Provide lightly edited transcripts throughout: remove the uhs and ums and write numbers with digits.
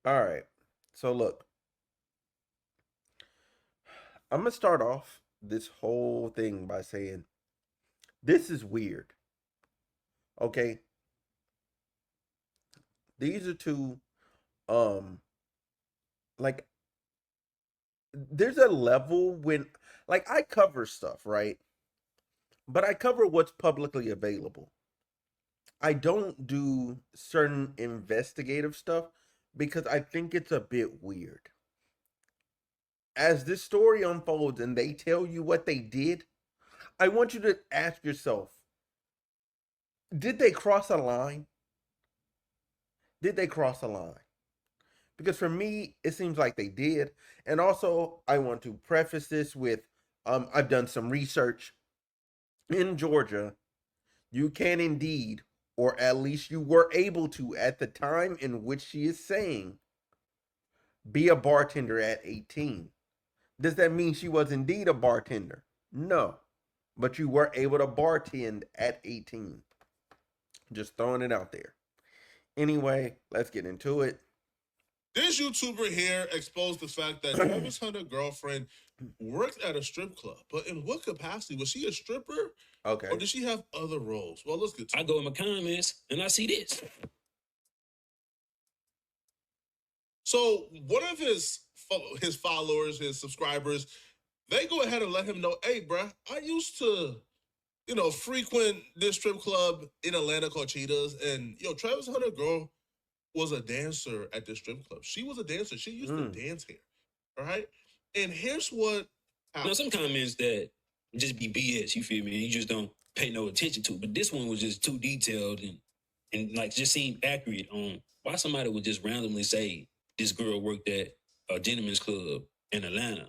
All right. So look, I'm gonna start off this whole thing by saying this is weird. Okay, these are two. Um, like there's a level when, like, I cover stuff, right? But I cover what's publicly available. I don't do certain investigative stuff because I think it's a bit weird. As this story unfolds and they tell you what they did, I want you to ask yourself, did they cross a line? Did they cross a line? Because for me, it seems like they did. And also, I want to preface this with I've done some research in Georgia. You can indeed, or at least you were able to at the time in which she is saying, be a bartender at 18. Does that mean she was indeed a bartender? No. But you were able to bartend at 18. Just throwing it out there. Anyway, let's get into it. This YouTuber here exposed the fact that Travis Hunter's girlfriend worked at a strip club. But in what capacity? Was she a stripper? Or Okay. did she have other roles? Well, let's get to I it. go in my comments and I see this. So one of his followers, his subscribers, they go ahead and let him know, hey, bruh, I used to, frequent this strip club in Atlanta called Cheetahs. And, Travis Hunter girl was a dancer at this strip club. She was a dancer. She used to dance here. All right. And here's what Now, some comments that just be BS, you feel me? You just don't pay no attention to. But this one was just too detailed and like just seemed accurate on why somebody would just randomly say this girl worked at a gentleman's club in Atlanta.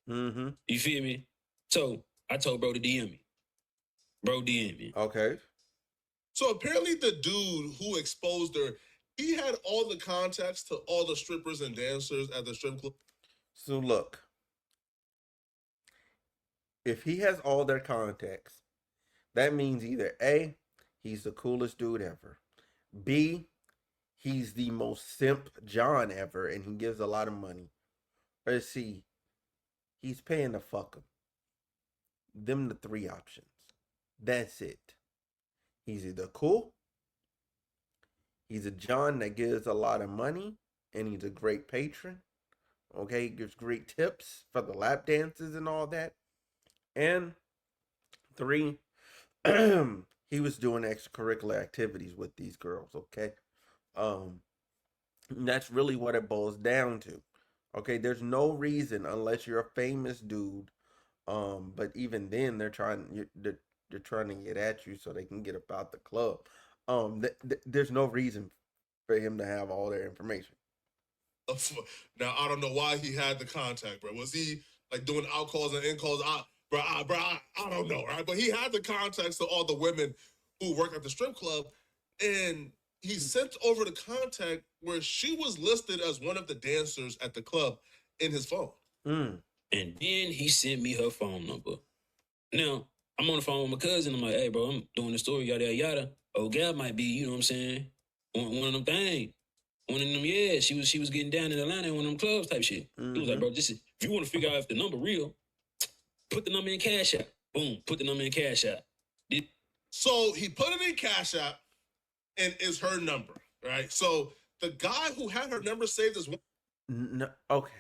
Mm-hmm. You feel me? So I told bro to DM me. Bro DM me. Okay. So apparently the dude who exposed her, he had all the contacts to all the strippers and dancers at the strip club. So look, if he has all their contacts, that means either A, he's the coolest dude ever. B, he's the most simp John ever and he gives a lot of money. Or C, he's paying to fuck him. Them the three options. That's it. He's either cool, he's a John that gives a lot of money, and he's a great patron. Okay, he gives great tips for the lap dances and all that. And three, he was doing extracurricular activities with these girls. Okay, um, that's really what it boils down to. Okay, there's no reason unless you're a famous dude. But even then, they're trying to get at you so they can get about the club. There's no reason for him to have all their information. Now I don't know why he had the contact, bro. Was he like doing out calls and in calls? I don't know, right? But he had the contacts to all the women who work at the strip club, and he sent over the contact where she was listed as one of the dancers at the club in his phone. Mm. And then he sent me her phone number. Now, I'm on the phone with my cousin. I'm like, hey, bro, I'm doing the story, yada, yada. Oh, gal might be, you know what I'm saying? One of them things. One of them, yeah, she was getting down in Atlanta in one of them clubs type shit. He was like, bro, this is, if you want to figure out if the number real, put the number in Cash App. Boom, put the number in Cash App. So he put it in Cash App and is her number, right? So the guy who had her number saved as one. No, okay.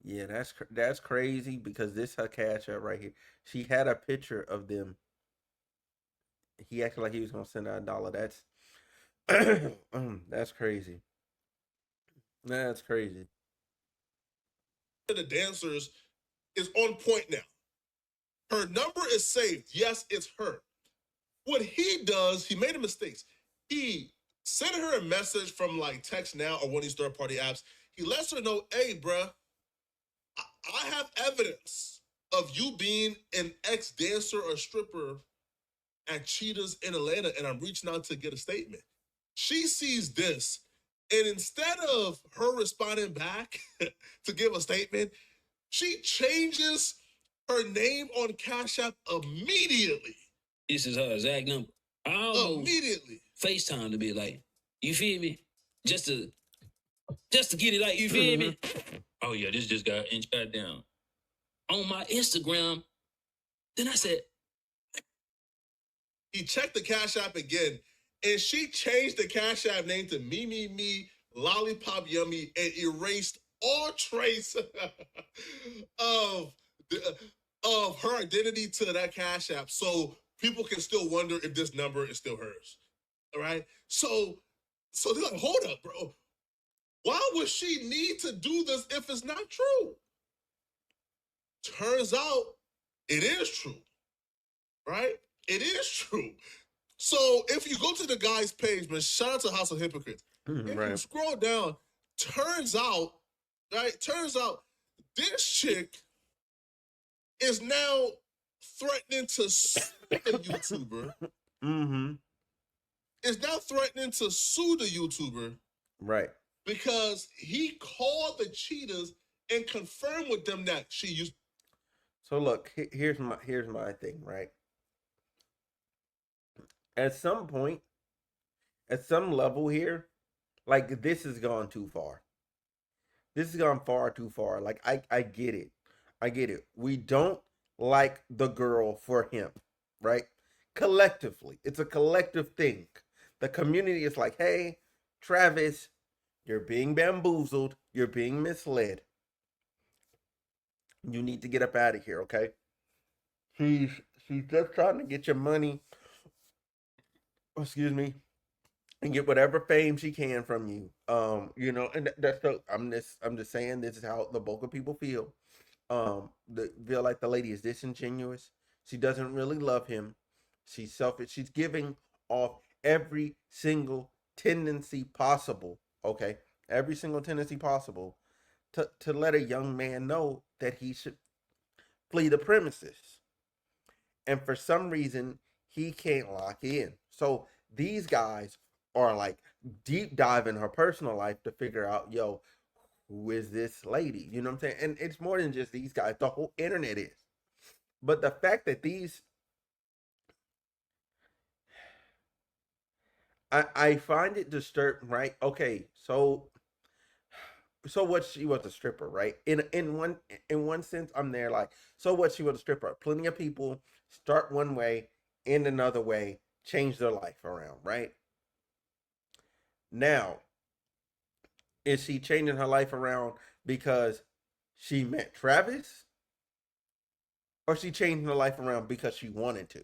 Yeah, that's crazy because this her cash app right here. She had a picture of them. He acted like he was gonna send her $1. That's crazy. That's crazy. The dancers is on point now. Her number is saved. Yes, it's her. What he does, he made a mistake. He sent her a message from like Text Now or one of these third party apps. He lets her know, hey, bruh, I have evidence of you being an ex dancer or stripper at Cheetahs in Atlanta, and I'm reaching out to get a statement. She sees this, and instead of her responding back to give a statement, she changes her name on Cash App immediately. This is her exact number. I almost Immediately. FaceTime to be like, you feel me? just to get it, like, you feel me? Oh yeah, this just got inch down on my Instagram. Then I said, he checked the Cash App again, and she changed the Cash App name to Me Lollipop Yummy and erased all trace of of her identity to that Cash App, so people can still wonder if this number is still hers. All right, so they're like, hold up, bro. Why would she need to do this if it's not true? Turns out it is true, right? It is true. So if you go to the guy's page, man, shout out to House of Hypocrites. If you scroll down, turns out this chick is now threatening to sue the YouTuber. Is now threatening to sue the YouTuber. Right. Because he called the cheaters and confirmed with them that she used. So look, here's my thing, right? At some point, at some level here, like, this has gone too far. This has gone far too far. Like, I get it. I get it. We don't like the girl for him, right? Collectively. It's a collective thing. The community is like, hey, Travis, you're being bamboozled. You're being misled. You need to get up out of here, okay? She's just trying to get your money. Excuse me. And get whatever fame she can from you. You know, and that's the, I'm just saying this is how the bulk of people feel. They feel like the lady is disingenuous. She doesn't really love him. She's selfish. She's giving off every single tendency possible. Okay, every single tendency possible to let a young man know that he should flee the premises. And for some reason, he can't lock in. So these guys are like deep diving her personal life to figure out, yo, who is this lady? You know what I'm saying? And it's more than just these guys. The whole internet is. But the fact that these, I find it disturbing, right? Okay, so what, she was a stripper, right? In one sense, I'm there like, so what, she was a stripper. Plenty of people start one way, end another way, change their life around, right? Now, is she changing her life around because she met Travis? Or is she changing her life around because she wanted to?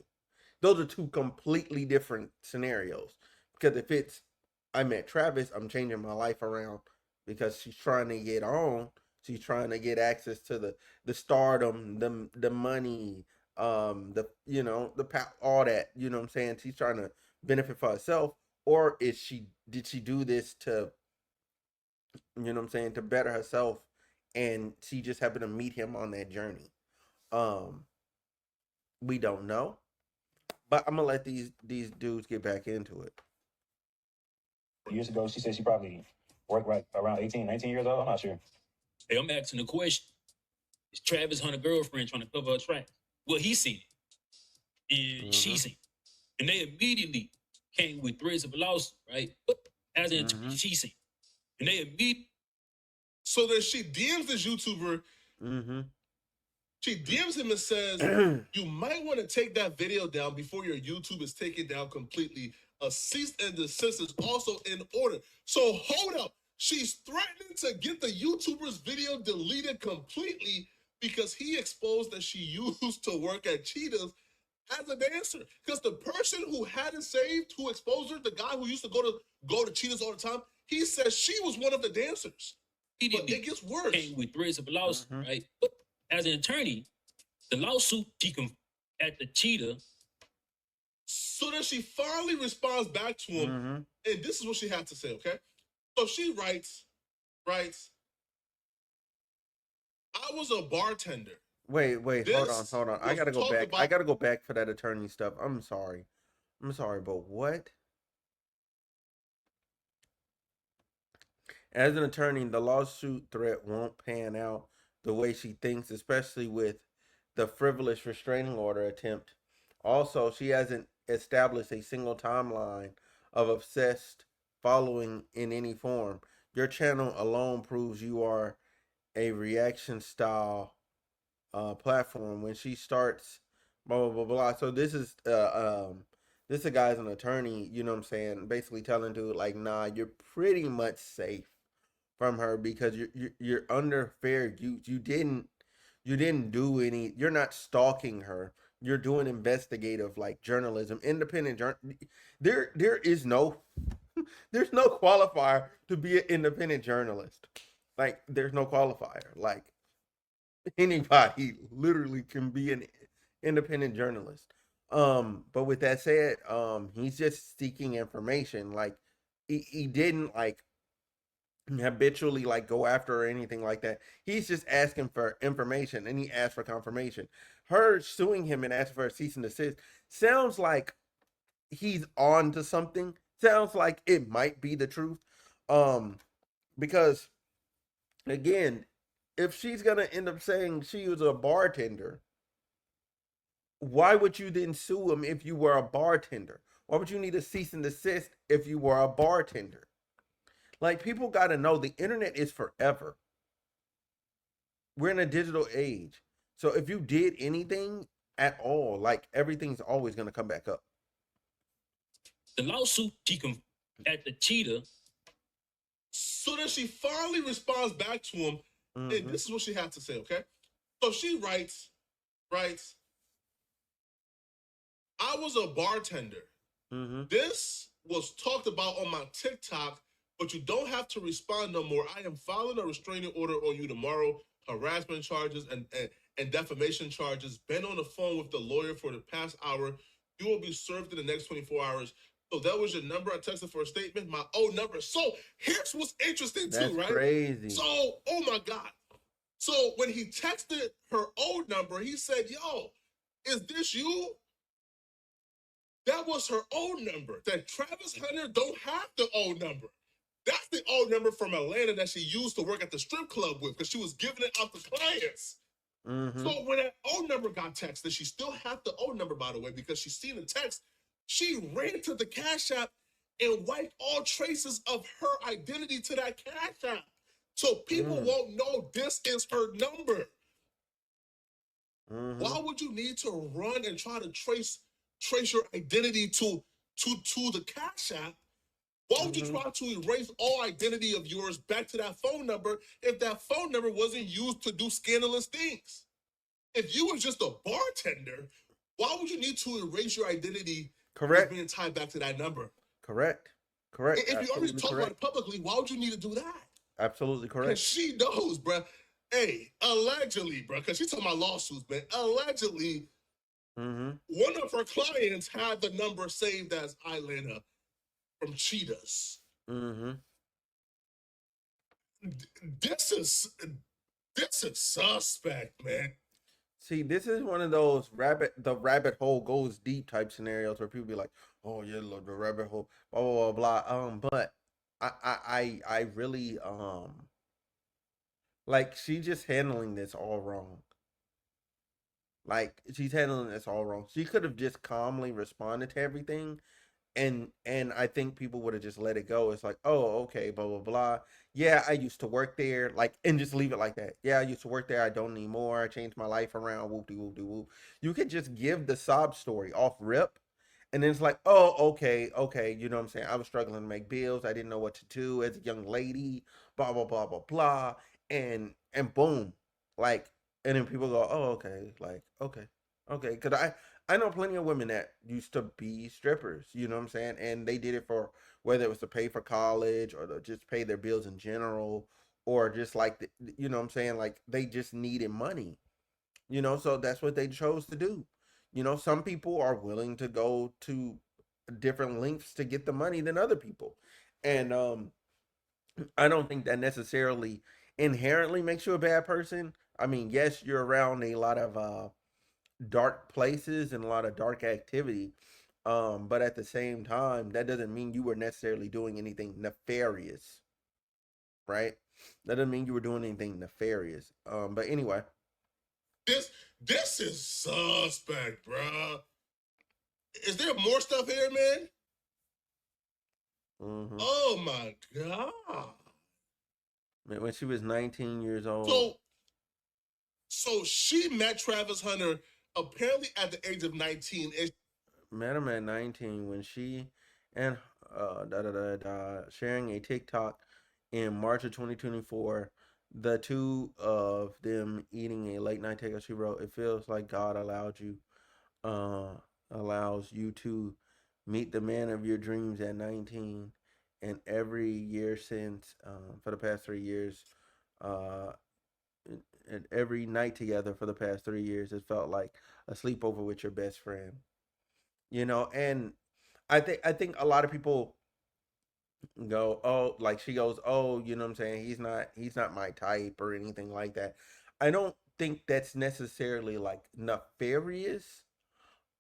Those are two completely different scenarios. Because if it's, I met Travis, I'm changing my life around because she's trying to get on. She's trying to get access to the stardom, the money, the, you know, all that, you know what I'm saying? She's trying to benefit for herself. Or did she do this to, you know what I'm saying, to better herself, and she just happened to meet him on that journey? Um, we don't know. But I'm gonna let these dudes get back into it. Years ago, she said she probably worked right around 18, 19 years old. I'm not sure. Hey, I'm asking the question. Is Travis Hunter girlfriend trying to cover her tracks? Well, he seen it. And she seen it. And they immediately came with threats of a lawsuit, right? As in, she seen it. And they immediately. So then she DMs this YouTuber. She DMs him and says, you might want to take that video down before your YouTube is taken down completely. A cease and desist is also in order. So hold up. She's threatening to get the YouTuber's video deleted completely because he exposed that she used to work at Cheetahs as a dancer. Because the person who had it saved, who exposed her, the guy who used to go to Cheetahs all the time, he says she was one of the dancers. But it gets worse. Came with threats of a lawsuit, right? As an attorney, the lawsuit she can at the Cheetah. So then she finally responds back to him, and this is what she had to say, okay? So she writes, I was a bartender. Wait, hold on. I gotta go back. I gotta go back for that attorney stuff. I'm sorry, but what? As an attorney, the lawsuit threat won't pan out the way she thinks, especially with the frivolous restraining order attempt. Also, she hasn't established a single timeline of obsessed following in any form. Your channel alone proves you are a reaction style platform. When she starts, blah blah blah blah. So this a guy's an attorney. You know what I'm saying? Basically telling dude like, nah, you're pretty much safe from her because you're under fair use. You didn't do any. You're not stalking her. You're doing investigative like journalism, independent There is no there's no qualifier to be an independent journalist. Like there's no qualifier. Like anybody literally can be an independent journalist. But with that said, he's just seeking information. Like he didn't like habitually like go after or anything like that. He's just asking for information and he asked for confirmation. Her suing him and asking for a cease and desist sounds like he's on to something. Sounds like it might be the truth. Um, because again, if she's gonna end up saying she was a bartender, why would you then sue him if you were a bartender? Why would you need a cease and desist if you were a bartender? Like people gotta know the internet is forever. We're in a digital age. So if you did anything at all, like everything's always gonna come back up. The lawsuit at the cheetah. So then she finally responds back to him, and this is what she had to say, okay? So she writes, I was a bartender. This was talked about on my TikTok, but you don't have to respond no more. I am filing a restraining order on you tomorrow. Harassment charges and defamation charges. Been on the phone with the lawyer for the past hour. You will be served in the next 24 hours. So that was your number. I texted for a statement. My old number. So here's what's interesting That's too, right? Crazy. So, oh my God. So when he texted her old number, he said, yo, is this you? That was her old number. That Travis Hunter don't have the old number. That's the old number from Atlanta that she used to work at the strip club with because she was giving it out to clients. So when that old number got texted, she still had the old number, by the way, because she seen the text. She ran to the Cash App and wiped all traces of her identity to that Cash App. So people won't know this is her number. Why would you need to run and try to trace your identity to the Cash App? Why would you try to erase all identity of yours back to that phone number if that phone number wasn't used to do scandalous things? If you was just a bartender, why would you need to erase your identity Correct. being tied back to that number? Correct. If you already talk about it publicly, why would you need to do that? Absolutely correct. Because she knows, bro. Hey, allegedly, bro, because she's talking about lawsuits, man. Allegedly, one of her clients had the number saved as Islanda from Cheetahs. This is suspect, man. See, this is one of those the rabbit hole goes deep type scenarios where people be like, "Oh yeah, look, the rabbit hole, blah blah blah blah." But I really like she's just handling this all wrong. Like she's handling this all wrong. She could have just calmly responded to everything and I think people would have just let it go. It's like, oh, okay, blah blah blah. Yeah, I used to work there, like, and just leave it like that. Yeah, I used to work there. I don't anymore. I changed my life around. Whoop de whoop de whoop. You could just give the sob story off rip, and then it's like, oh, okay, okay. You know what I'm saying? I was struggling to make bills. I didn't know what to do as a young lady. Blah blah blah blah blah. And boom, like, and then people go, oh, okay, like, okay, okay, because I know plenty of women that used to be strippers, you know what I'm saying? And they did it for whether it was to pay for college or to just pay their bills in general or just like, you know what I'm saying? Like they just needed money, you know? So that's what they chose to do. You know, some people are willing to go to different lengths to get the money than other people. And I don't think that necessarily inherently makes you a bad person. I mean, yes, you're around a lot of dark places and a lot of dark activity. But at the same time, that doesn't mean you were necessarily doing anything nefarious, right? That doesn't mean you were doing anything nefarious. But anyway, this is suspect, bro. Is there more stuff here, man? Mm-hmm. Oh my God. When she was 19 years old. So she met Travis Hunter apparently at the age of 19. And met him at 19 when she and sharing a TikTok in March of 2024. The two of them eating a late night takeout. She wrote, "It feels like God uh, allows you to meet the man of your dreams at 19, and every year since, for the past 3 years, uh, and every night together for the past 3 years, it felt like a sleepover with your best friend." And I think a lot of people go, oh, like she goes, oh, what I'm saying, he's not my type or anything like that. I don't think that's necessarily like nefarious.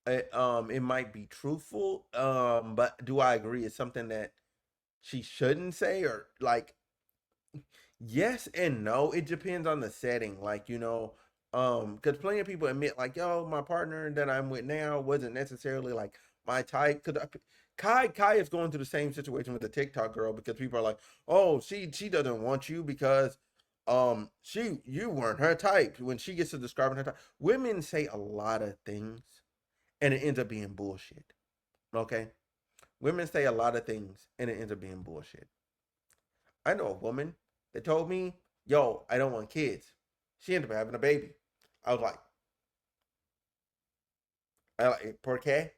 It might be truthful, but do I agree it's something that she shouldn't say? Or like, yes and no. It depends on the setting. Like, because plenty of people admit, like, yo, my partner that I'm with now wasn't necessarily like my type. Because Kai is going through the same situation with the TikTok girl, because people are like, oh, she doesn't want you because you weren't her type. When she gets to describing her type, women say a lot of things and it ends up being bullshit. Okay, women say a lot of things and it ends up being bullshit. I know a woman that told me, yo, I don't want kids. She ended up having a baby. I was like, por qué?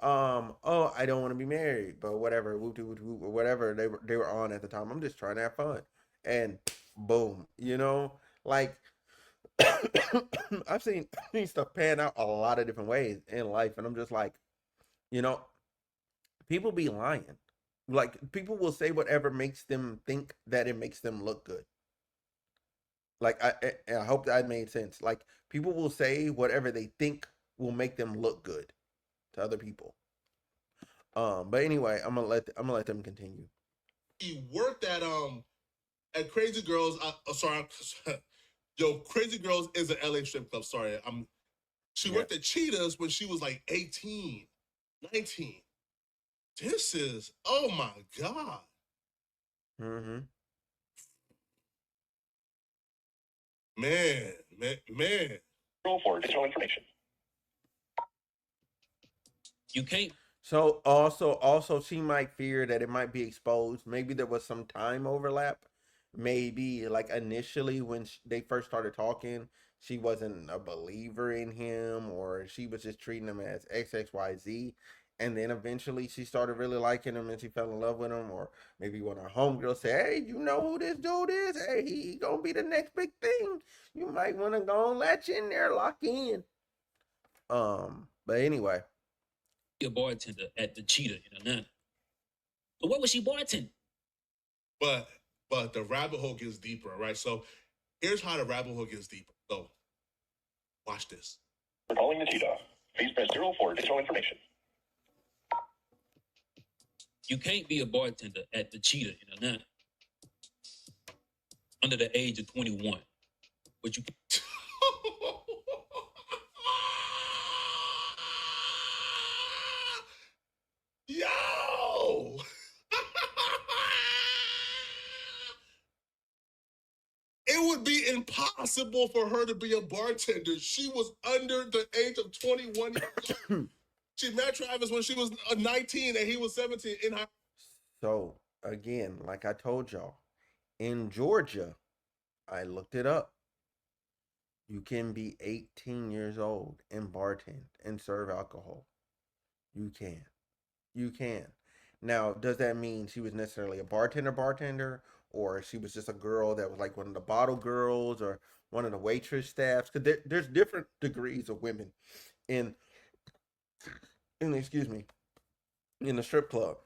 Oh, I don't want to be married, but whatever, or whatever they were on at the time. I'm just trying to have fun. And boom, like I've seen stuff pan out a lot of different ways in life, and I'm just like, you know, people be lying. Like, people will say whatever makes them think that it makes them look good. Like, I hope that made sense. Like, people will say whatever they think will make them look good to other people. But anyway, I'm gonna let them continue. he worked at Crazy Girls. Sorry, yo, Crazy Girls is an LA strip club. Sorry, she Yeah. worked at Cheetahs when she was like 18, 19. This is, oh my God. Mm-hmm. Man. Roll for additional information. You can't. So also she might fear that it might be exposed. Maybe there was some time overlap. Maybe like initially when they first started talking, she wasn't a believer in him, or she was just treating him as XXYZ. And then eventually she started really liking him and she fell in love with him. Or maybe when her homegirl said, hey, you know who this dude is? Hey, he gonna be the next big thing. You might want to go and latch in there, lock in. But anyway. A bartender at the Cheetah in Atlanta. But what was she bartending? But the rabbit hole gets deeper, right? So here's how the rabbit hole gets deeper. So watch this. For calling the Cheetah, please press 0 for additional information. You can't be a bartender at the Cheetah in Atlanta under the age of 21. But you Yo! It would be impossible for her to be a bartender. She was under the age of 21 years old. She met Travis when she was 19 and he was 17 in high. So again, like I told y'all, in Georgia, I looked it up. You can be 18 years old and bartend and serve alcohol. You can. You can. Now, does that mean she was necessarily a bartender, or she was just a girl that was like one of the bottle girls or one of the waitress staffs? Because there's different degrees of women in excuse me, in the strip club.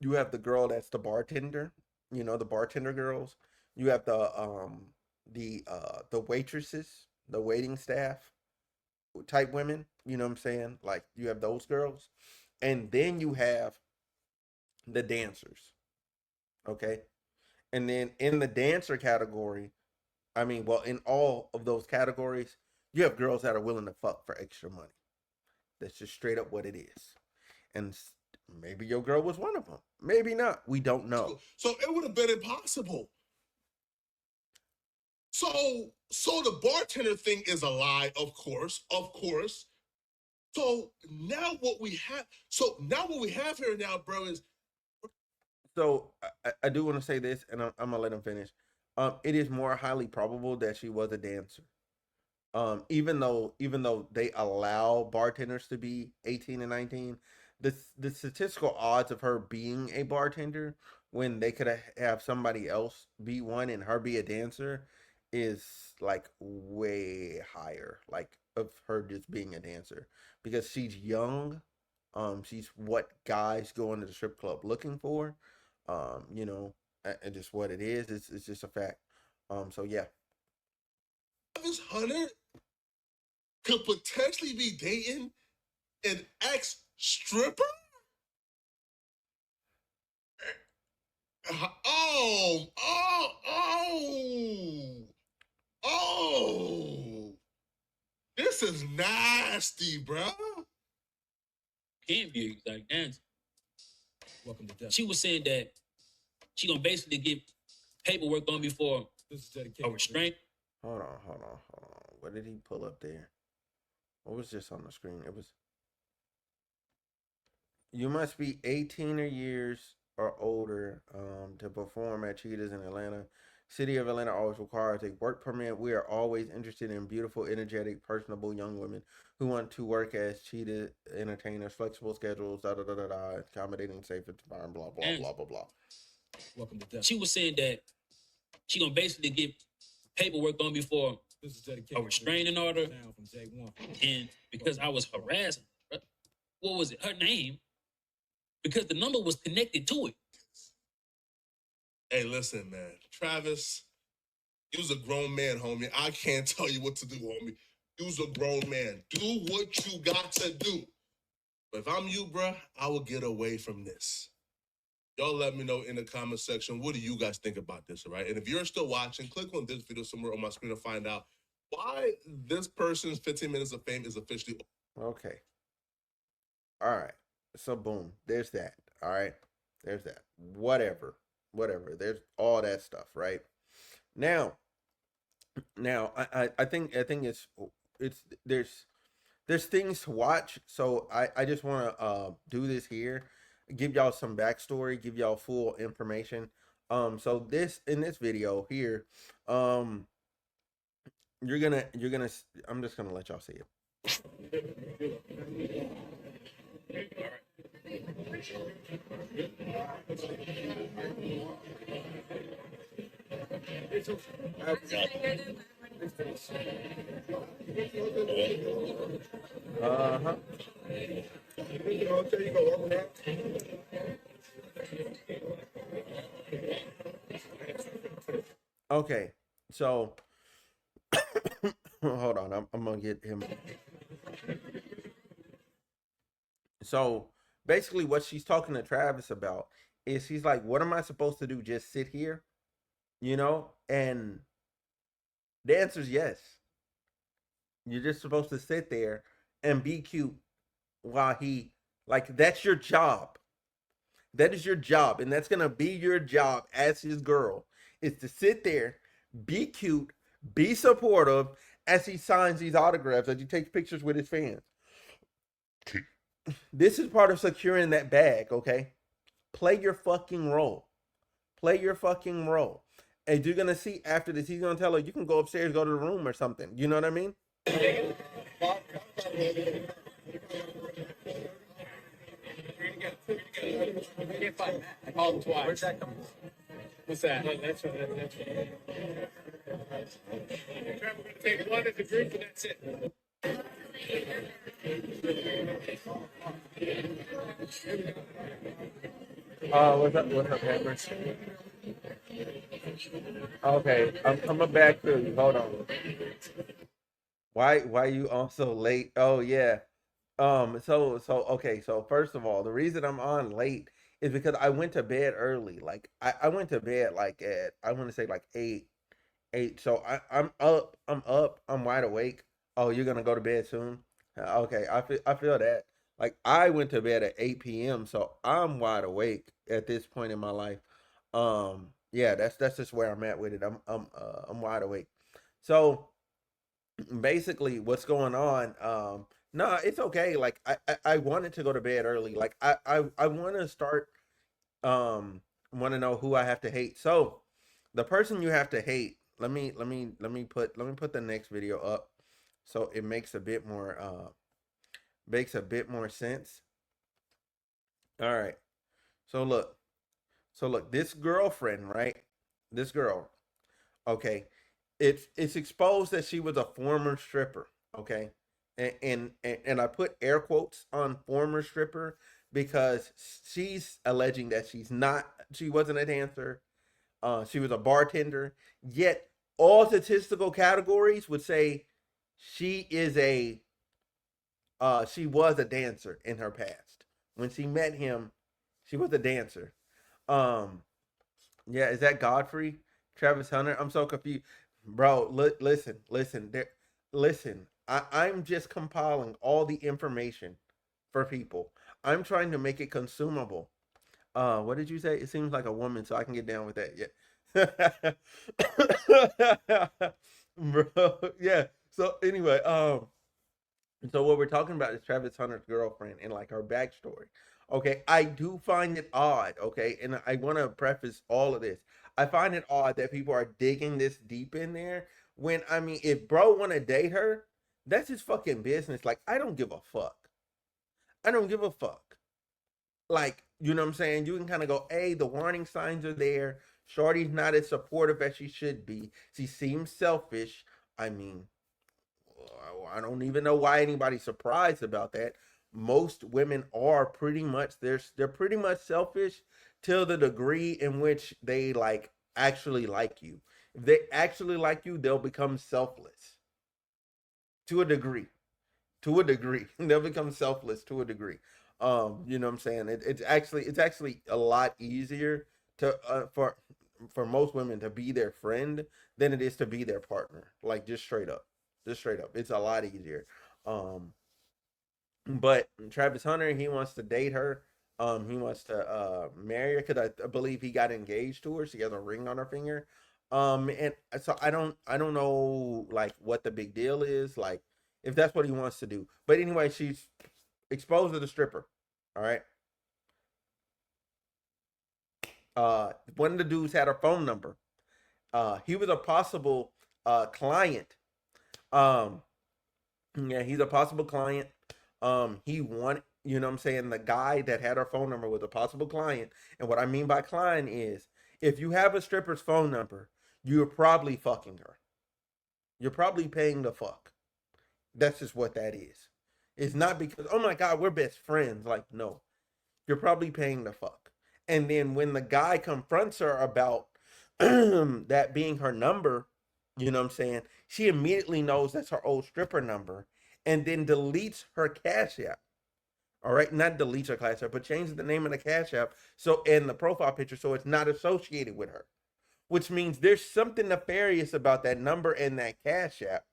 You have the girl that's the bartender, the bartender girls. You have the waitresses, the waiting staff type women, you know what I'm saying? Like, you have those girls. And then you have the dancers, okay? And then in the dancer category, I mean, well, in all of those categories, you have girls that are willing to fuck for extra money. That's just straight up what it is. And maybe your girl was one of them. Maybe not. We don't know. So it would have been impossible. So the bartender thing is a lie, of course. So now what we have here now, bro, is So I do want to say this, and I'm gonna let him finish. It is more highly probable that she was a dancer. Even though they allow bartenders to be 18 and 19, the statistical odds of her being a bartender when they could have somebody else be one and her be a dancer is like way higher, like of her just being a dancer, because she's young. She's what guys go into the strip club looking for. You know, and just what it is. It's just a fact. So yeah. Travis Hunter could potentially be dating an ex stripper. Oh! This is nasty, bro. Can't be like dancer. Welcome to death. She was saying that she gonna basically get paperwork on before a restraint. Hold on. What did he pull up there? What was this on the screen? It was, you must be 18 or years or older to perform at Cheetahs in Atlanta. City of Atlanta always requires a work permit. We are always interested in beautiful, energetic, personable young women who want to work as Cheetah entertainers, flexible schedules, accommodating, safe environment, blah blah blah blah blah. Welcome to death. She was saying that she gonna basically get paperwork on before a restraining order. And because I was harassing her, what was it? Her name? Because the number was connected to it. Hey, listen, man. Travis, you was a grown man, homie. I can't tell you what to do, homie. You was a grown man. Do what you got to do. But if I'm you, bruh, I will get away from this. Y'all let me know in the comment section, what do you guys think about this, all right? And if you're still watching, click on this video somewhere on my screen to find out why this person's 15 minutes of fame is officially Okay. All right. So boom, there's that. All right. There's that. Whatever. There's all that stuff, right? Now, I think it's there's things to watch. So I just want to do this here, give y'all some backstory, give y'all full information. So in this video here, you're gonna I'm just gonna let y'all see it. Uh-huh. Okay, so hold on, I'm gonna get him. So basically, what she's talking to Travis about is she's like, "What am I supposed to do? Just sit here?" You know? And the answer is yes. You're just supposed to sit there and be cute while that's your job. That is your job, and that's gonna be your job as his girl, is to sit there, be cute, be supportive as he signs these autographs, as he takes pictures with his fans. This is part of securing that bag, okay? Play your fucking role. Play your fucking role. And you're gonna see after this, he's gonna tell her, you can go upstairs, go to the room or something. You know what I mean? I called him twice. Where's that coming from? What's that? No, that's right. We're gonna take one as a group and that's it. What's up, Pepper? Okay, I'm coming back to you. Hold on. Why you on so late? Oh yeah. Okay, so first of all, the reason I'm on late is because I went to bed early. Like I went to bed like at, I want to say like 8. So I'm up, I'm wide awake. Oh, you're gonna go to bed soon? Okay, I feel that. Like I went to bed at 8 p.m., so I'm wide awake at this point in my life. Yeah, that's just where I'm at with it. I'm wide awake. So basically what's going on, no, it's okay. Like I wanted to go to bed early. Like I want to start, um want to know who I have to hate. So the person you have to hate, let me put the next video up so it makes a bit more sense. All right. So look. So look, this girlfriend, right? This girl, okay. It's exposed that she was a former stripper, okay? And I put air quotes on former stripper because she's alleging that she wasn't a dancer. She was a bartender. Yet all statistical categories would say she is a she was a dancer in her past. When she met him, she was a dancer. Um yeah, is that Godfrey? Travis Hunter? I'm so confused. Bro, listen. I'm just compiling all the information for people. I'm trying to make it consumable. What did you say? It seems like a woman, so I can get down with that. Yeah. Bro, yeah. So anyway, so what we're talking about is Travis Hunter's girlfriend and like her backstory. Okay, I do find it odd. Okay, and I want to preface all of this. I find it odd that people are digging this deep in there. When I mean, if bro want to date her, that's his fucking business. Like I don't give a fuck. I don't give a fuck. Like you know what I'm saying? You can kind of go, hey, the warning signs are there. Shorty's not as supportive as she should be. She seems selfish. I mean, I don't even know why anybody's surprised about that. Most women are pretty much they're pretty much selfish till the degree in which they like actually like you. If they actually like you, they'll become selfless to a degree. To a degree, they'll become selfless to a degree. You know what I'm saying? It's actually a lot easier to for most women to be their friend than it is to be their partner. Like just straight up, it's a lot easier. Um, but Travis Hunter, he wants to date her. He wants to marry her because I believe he got engaged to her. She has a ring on her finger. And so I don't know like what the big deal is, like if that's what he wants to do. But anyway, she's exposed as a stripper. All right. One of the dudes had her phone number. He was a possible client. Um, yeah, he's a possible client. He wanted, you know what I'm saying? The guy that had her phone number was a possible client. And what I mean by client is if you have a stripper's phone number, you're probably fucking her. You're probably paying the fuck. That's just what that is. It's not because, oh my God, we're best friends. Like, no, you're probably paying the fuck. And then when the guy confronts her about that being her number, you know what I'm saying? She immediately knows that's her old stripper number and then deletes her Cash App. All right, not deletes her Cash App, but changes the name of the Cash App so and the profile picture so it's not associated with her. Which means there's something nefarious about that number and that Cash App.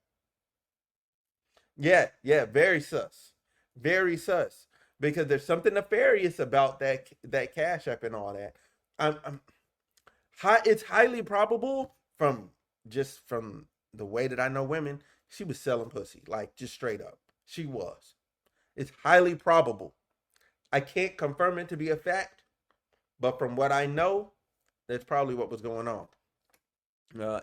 Yeah, very sus. Very sus. Because there's something nefarious about that Cash App and all that. I'm it's highly probable from the way that I know women, she was selling pussy, like just straight up. She was. It's highly probable. I can't confirm it to be a fact, but from what I know, that's probably what was going on.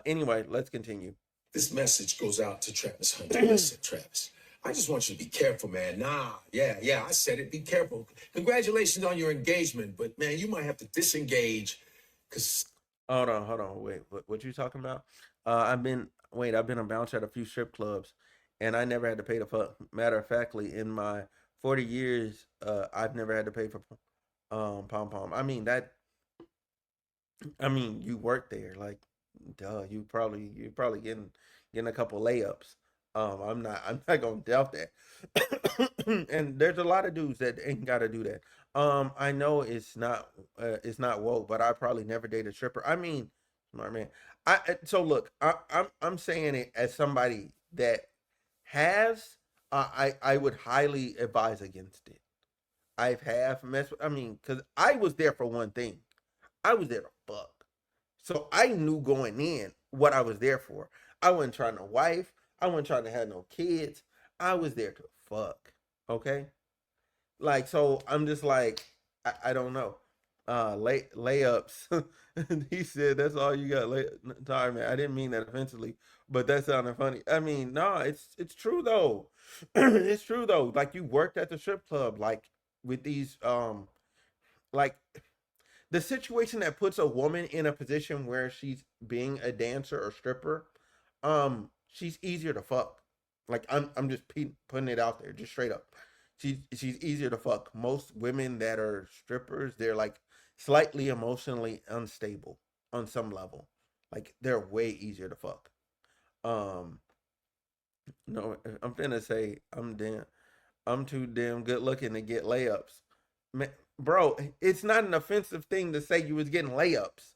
Anyway, let's continue. This message goes out to Travis Hunter. Listen, Travis, I just want you to be careful, man. Yeah, I said it. Be careful. Congratulations on your engagement, but man, you might have to disengage because Hold on, wait. What you talking about? I've been a bouncer at a few strip clubs, and I never had to pay the fuck. Matter of factly, in my 40 years, I've never had to pay for pom pom. I mean, you work there, like, duh. You probably getting a couple layups. I'm not gonna doubt that. And there's a lot of dudes that ain't gotta do that. I know it's not woke, but I probably never dated a stripper. I mean, smart man. So look, I'm saying it as somebody that has. I would highly advise against it. I've half messed with. I mean, because I was there for one thing. I was there to fuck. So I knew going in what I was there for. I wasn't trying to wife. I wasn't trying to have no kids. I was there to fuck. Okay? Like, so I'm just like, I don't know. Layups. He said that's all you got. Sorry, man. I didn't mean that offensively, but that sounded funny. I mean, no, it's true though. It's true though. Like you worked at the strip club, like with these like the situation that puts a woman in a position where she's being a dancer or stripper, she's easier to fuck. Like I'm just putting it out there, just straight up. She's easier to fuck. Most women that are strippers, they're like slightly emotionally unstable on some level. Like they're way easier to fuck. Um, no, I'm finna say I'm too damn good looking to get layups. Man, bro, it's not an offensive thing to say you was getting layups.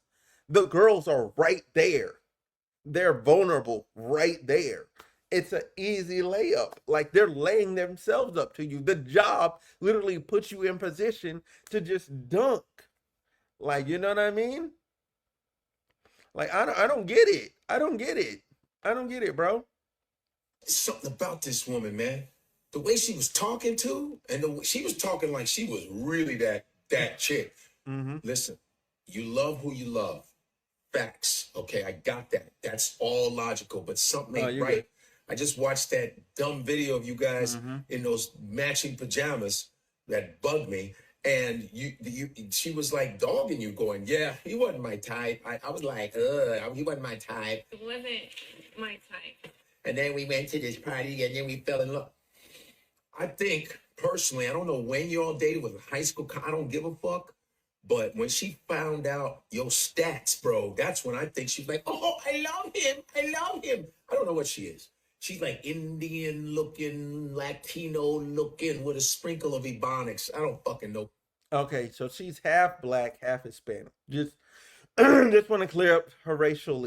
The girls are right there. They're vulnerable right there. It's an easy layup. Like they're laying themselves up to you. The job literally puts you in position to just dunk. Like, you know what I mean? Like I don't get it. I don't get it. I don't get it, bro. There's something about this woman, man. The way she was talking to, and she was talking like she was really that chick. Mm-hmm. Listen, you love who you love. Facts. Okay, I got that. That's all logical, but something ain't right. Good. I just watched that dumb video of you guys Mm-hmm. in those matching pajamas that bugged me. And she was like dogging you, going, "Yeah, he wasn't my type." I was like, he wasn't my type. It wasn't my type. And then we went to this party, and then we fell in love. I think personally, I don't know when you all dated, was it high school? I don't give a fuck. But when she found out your stats, bro, that's when I think she's like, "Oh, I love him. I love him." I don't know what she is. She's like Indian looking, Latino looking with a sprinkle of Ebonics. I don't fucking know. Okay, so she's half black, half Hispanic. Just just want to clear up her racial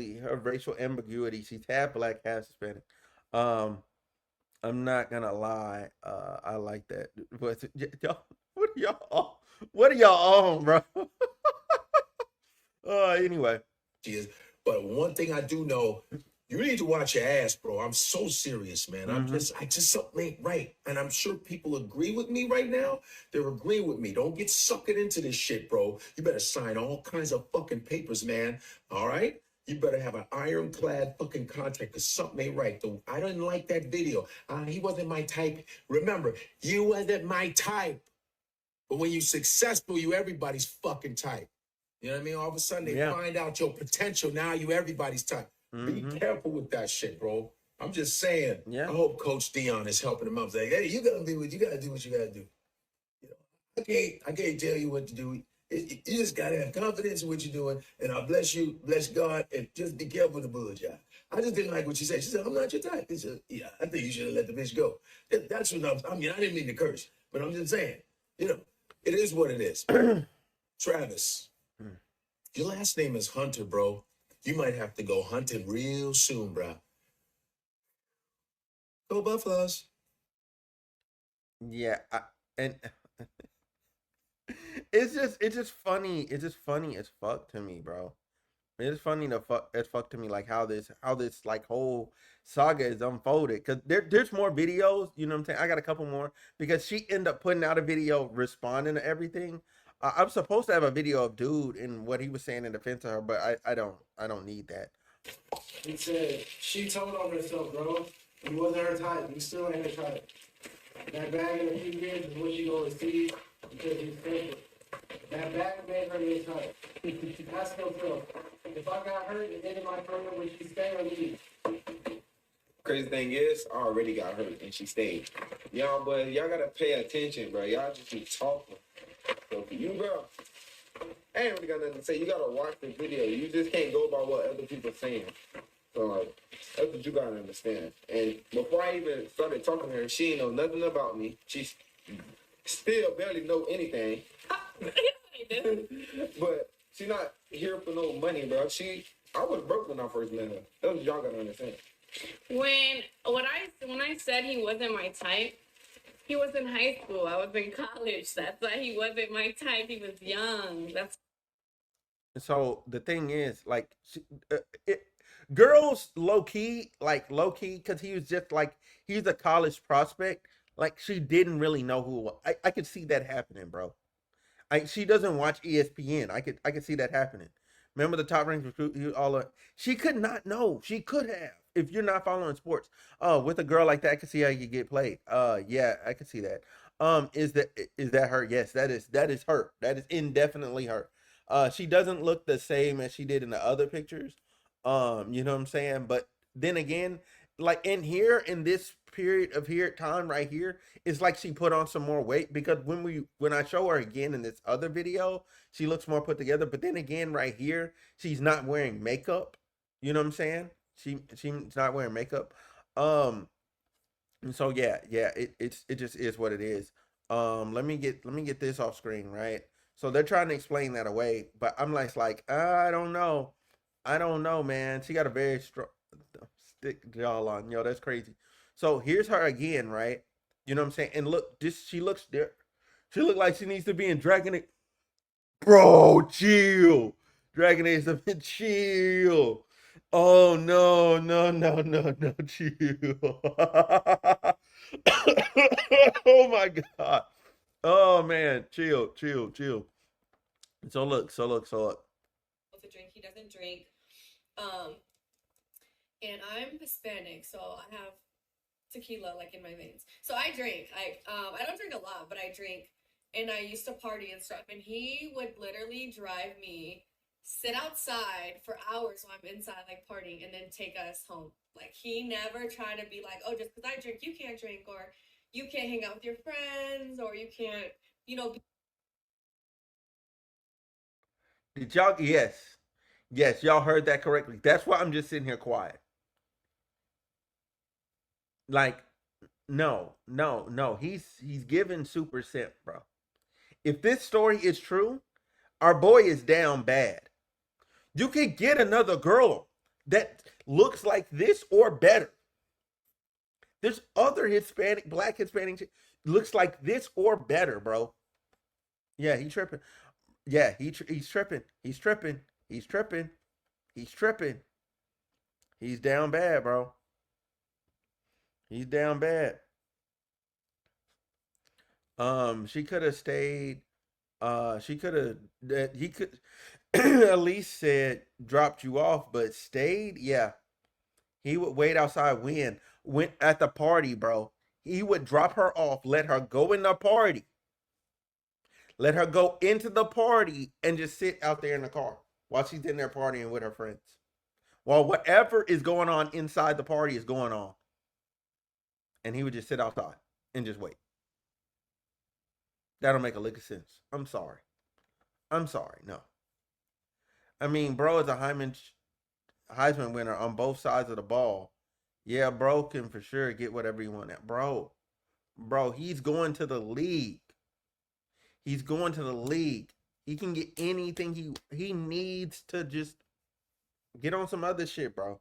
ambiguity. She's half black, half Hispanic. Um, I'm not gonna lie. I like that. But y'all, what are y'all on, bro? Anyway. She is. But one thing I do know, you need to watch your ass, bro. I'm so serious, man. Mm-hmm. I just something ain't right. And I'm sure people agree with me right now. They're agreeing with me. Don't get sucked into this shit, bro. You better sign all kinds of fucking papers, man. All right? You better have an ironclad fucking contract because something ain't right. I didn't like that video. He wasn't my type. Remember, you wasn't my type. But when you're successful, you everybody's fucking type. You know what I mean? All of a sudden, they find out your potential. Now you everybody's type. Mm-hmm. Be careful with that shit, bro. I'm just saying. Yeah. I hope Coach Dion is helping him out. Saying, "Hey, you gotta do what you gotta do. What you gotta do." You know, I can't tell you what to do. You just gotta have confidence in what you're doing. And I bless you, bless God, and just be careful with the bullshit. I just didn't like what she said. She said, "I'm not your type." He said, "Yeah, I think you should have let the bitch go." That's what I mean, I didn't mean to curse, but I'm just saying. You know, it is what it is. Travis. Your last name is Hunter, bro. You might have to go hunting real soon, bro. Go Buffaloes. Yeah, and it's just funny. It's just funny as fuck to me, bro. It's funny as fuck to me, like how this like whole saga is unfolded. Cause there's more videos. You know what I'm saying? I got a couple more because she ended up putting out a video responding to everything. I'm supposed to have a video of dude and what he was saying in defense of her, but I don't need that. He said she told on herself, bro. He wasn't her type. He still ain't her type. That bag in a few years is what she gonna receive because he's faithful. That bag made her his type. That's no girl. If I got hurt and ended my career, would she stay or leave? Crazy thing is, I already got hurt and she stayed. Y'all, but y'all gotta pay attention, bro. Y'all just be talking. So for you, bro, I ain't really got nothing to say. You gotta watch the video. You just can't go by what other people saying. So like, that's what you gotta understand. And before I even started talking to her, she ain't know nothing about me. She still barely know anything. But she not here for no money, bro. I was broke when I first met her. That's what y'all gotta understand. When I said he wasn't my type, He was in high school. I was in college. That's why he wasn't my type. He was young. That's So the thing is, like, uh, it, girls low key, because he was just like he's a college prospect. Like she didn't really know who. I could see that happening, bro. She doesn't watch ESPN. I could see that happening. Remember the top ranked recruit? She could not know. She could have if you're not following sports. With a girl like that, I can see how you get played. Yeah, I can see that. Is that her? Yes, that is her. That is indefinitely her. She doesn't look the same as she did in the other pictures. You know what I'm saying? But then again, like in here in this period of here time right here, it's like she put on some more weight because when I show her again in this other video, she looks more put together. But then again, right here, she's not wearing makeup. You know what I'm saying? She's not wearing makeup. Um, and so yeah, it just is what it is. Let me get this off screen, right? So they're trying to explain that away, but I'm like, I don't know. I don't know, man. She got a very strong stick jawline. Yo, that's crazy. So here's her again, right? You know what I'm saying? And look, this she looks there. She look like she needs to be in Dragon. Bro, chill. Dragon Age 7, chill. Oh no, no, no, no, no, chill. Oh my god. Oh man, chill, chill, chill. So look. to drink. He doesn't drink. Um, and I'm Hispanic, so I have tequila like in my veins. So I drink. I don't drink a lot, but I drink. And I used to party and stuff. And he would literally drive me, sit outside for hours while I'm inside like partying, and then take us home. Like he never tried to be like, oh, just because I drink, you can't drink, or you can't hang out with your friends, or you can't, be Did y'all yes. Yes, y'all heard that correctly. That's why I'm just sitting here quiet. Like, no, no, no. He's giving super simp, bro. If this story is true, our boy is down bad. You can get another girl that looks like this or better. There's other Hispanic, black Hispanic looks like this or better, bro. Yeah, he tripping. Yeah, he's tripping. He's tripping. He's tripping. He's tripping. He's down bad, bro. He's down bad. She could have stayed. She could have that he could at least said dropped you off, but stayed. Yeah, he would wait outside when went at the party, bro. He would drop her off, let her go in the party, let her go into the party, and just sit out there in the car while she's in there partying with her friends. While whatever is going on inside the party is going on, and he would just sit outside and just wait. That don't make a lick of sense. I'm sorry. I'm sorry. No. I mean, bro is a Heisman winner on both sides of the ball. Yeah, bro can for sure get whatever he want. At bro, he's going to the league. He's going to the league. He can get anything he needs to just get on some other shit, bro.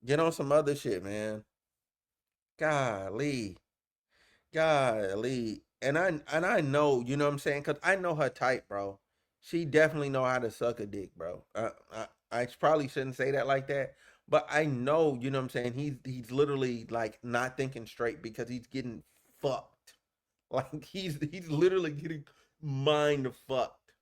Get on some other shit, man. Golly. Golly. And I know, you know what I'm saying? Cause I know her type, bro. She definitely know how to suck a dick, bro. I probably shouldn't say that like that, but I know, you know what I'm saying? He's literally like not thinking straight because he's getting fucked. Like he's literally getting mind fucked.